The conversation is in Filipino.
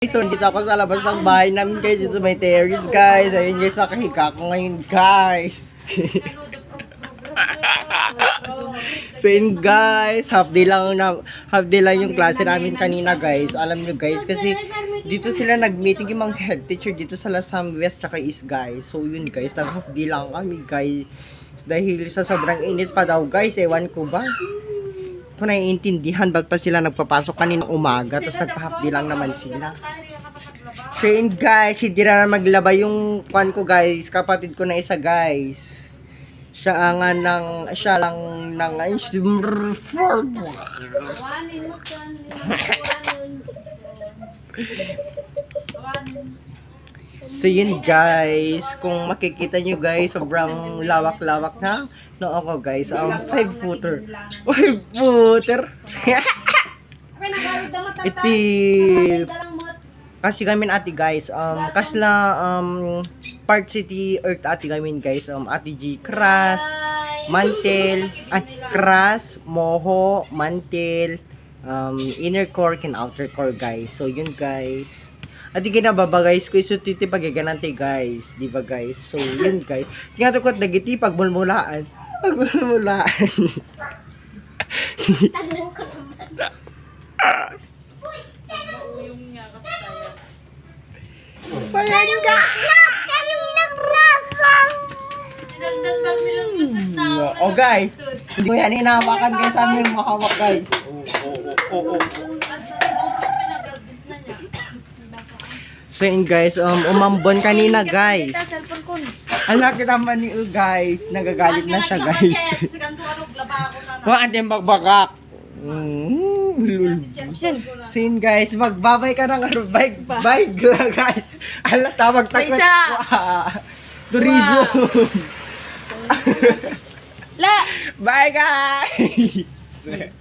So, dito ako sa labas ng bahay namin guys. Dito may terrace guys. Ayun guys, nakahiga ko ngayon guys. So yun guys, half day lang yung klase namin kanina guys. Alam nyo guys, kasi dito sila nag-meeting yung mga head teacher dito sa Lasam West tsaka East guys. So yun guys, half day lang kami guys. Dahil sa sobrang init pa daw guys, ewan ko ba? Kung naiintindihan, ba't pa sila nagpapasok kaninang umaga, tapos nagpa-half day lang naman sila. So yun guys, hindi na maglaba yung kwan ko guys, kapatid ko na isa guys. Siya lang nang So yun guys, kung makikita nyo guys, sobrang lawak-lawak na noo ko guys, 5-footer. 5-footer. Iti kasi gamin ati guys, kasla Park City Earth ati gamin guys, ati G Crash, Mantel, Crash, Moho, Mantel, inner core and outer core guys. So yun guys. Ati ginababa guys, ko iso titi pagaganante guys, di ba guys? So yun guys. Tingato ko dagiti pagmulmulaan. Pagmulmulaan. Sayang ka! Oh guys, hindi ko yan hinahawakan guys sa aming mahawak guys. So yun guys, umambon kanina guys. Ala kita man ni guys, nagagalit na siya guys. Kung ating bagbagak. So yun guys, magbabay ka ng bye guys. Ala tawag takot. Tourism. Bye guys.